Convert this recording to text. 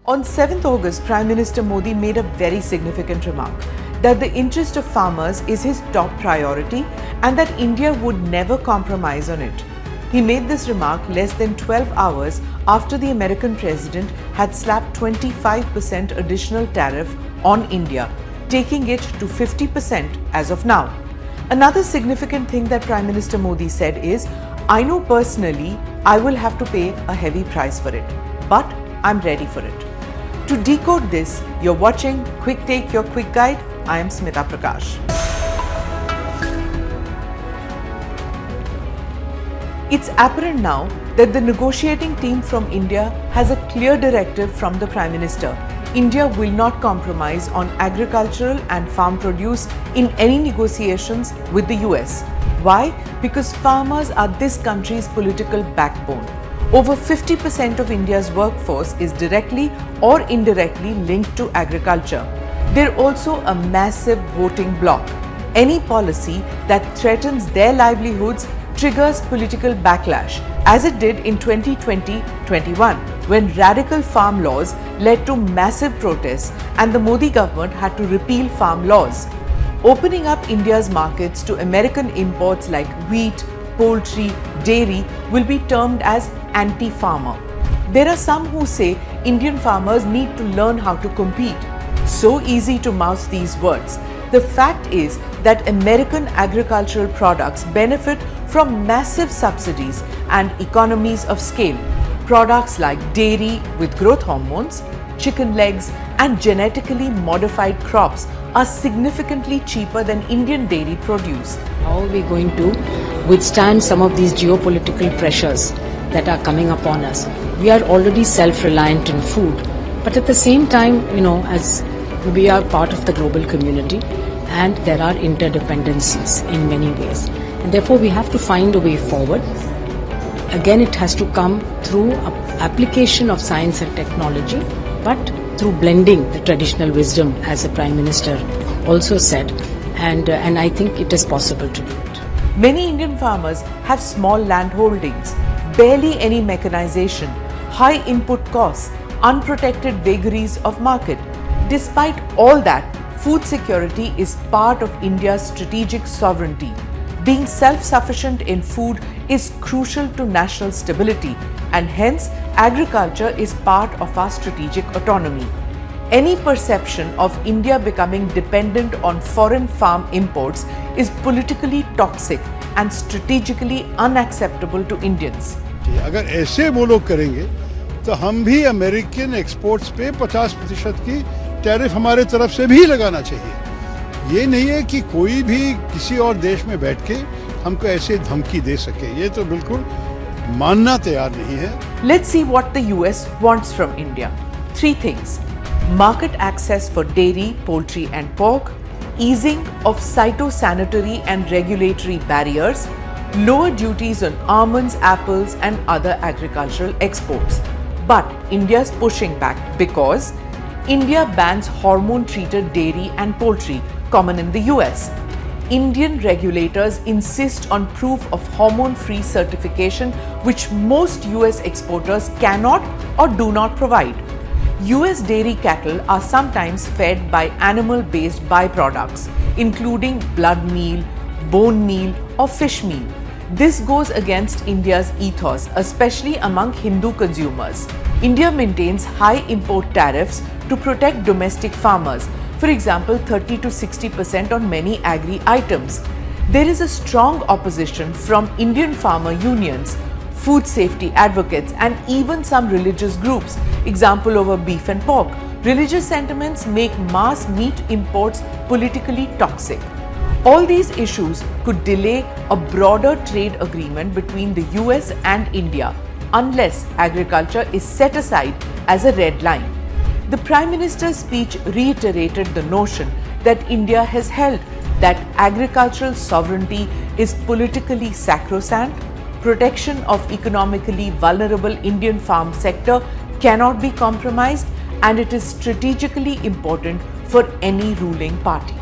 On 7th August, Prime Minister Modi made a very significant remark that the interest of farmers is his top priority and that India would never compromise on it. He made this remark less than 12 hours after the American president had slapped 25% additional tariff on India, taking it to 50% as of now. Another significant thing that Prime Minister Modi said is, I know personally I will have to pay a heavy price for it, but I'm ready for it. To decode this, you're watching Quick Take, your quick guide. I am Smita Prakash. It's apparent now that the negotiating team from India has a clear directive from the Prime Minister. India will not compromise on agricultural and farm produce in any negotiations with the US. Why? Because farmers are this country's political backbone. Over 50% of India's workforce is directly or indirectly linked to agriculture. They're also a massive voting bloc. Any policy that threatens their livelihoods triggers political backlash, as it did in 2020-21, when radical farm laws led to massive protests and the Modi government had to repeal farm laws. Opening up India's markets to American imports like wheat, poultry, dairy will be termed as anti-farmer. There are some who say Indian farmers need to learn how to compete. So easy to mouth these words. The fact is that American agricultural products benefit from massive subsidies and economies of scale. Products like dairy with growth hormones, chicken legs, and genetically modified crops are significantly cheaper than Indian dairy produce. How are we going to withstand some of these geopolitical pressures that are coming upon us? We are already self-reliant in food, but at the same time, as we are part of the global community and there are interdependencies in many ways. And therefore, we have to find a way forward. Again, it has to come through application of science and technology, but through blending the traditional wisdom, as the Prime Minister also said, and I think it is possible to do it. Many Indian farmers have small land holdings, barely any mechanization, high input costs, unprotected vagaries of market. Despite all that, food security is part of India's strategic sovereignty. Being self-sufficient in food is crucial to national stability, and hence agriculture is part of our strategic autonomy. Any perception of India becoming dependent on foreign farm imports is politically toxic and strategically unacceptable to Indians. अगर ऐसे वो लोग करेंगे तो हम भी American exports पे 50% की टैरिफ हमारे तरफ से भी लगाना चाहिए। ये नहीं है कि कोई भी किसी और देश में बैठ के हमको ऐसे धमकी दे सके, ये तो बिल्कुल मानना तैयार नहीं है। Let's see what the US wants from India. 3 things: market access for dairy, poultry and pork, easing of phytosanitary and regulatory barriers, lower duties on almonds, apples and other agricultural exports. But India's pushing back because India bans hormone-treated dairy and poultry, common in the US. Indian regulators insist on proof of hormone-free certification, which most US exporters cannot or do not provide. US dairy cattle are sometimes fed by animal-based byproducts, including blood meal, bone meal or fish meal. This goes against India's ethos, especially among Hindu consumers. India maintains high import tariffs to protect domestic farmers, for example 30 to 60% on many agri items. There is a strong opposition from Indian farmer unions, food safety advocates and even some religious groups, example over beef and pork. Religious sentiments make mass meat imports politically toxic. All these issues could delay a broader trade agreement between the US and India unless agriculture is set aside as a red line. The Prime Minister's speech reiterated the notion that India has held that agricultural sovereignty is politically sacrosanct, protection of economically vulnerable Indian farm sector cannot be compromised, and it is strategically important for any ruling party.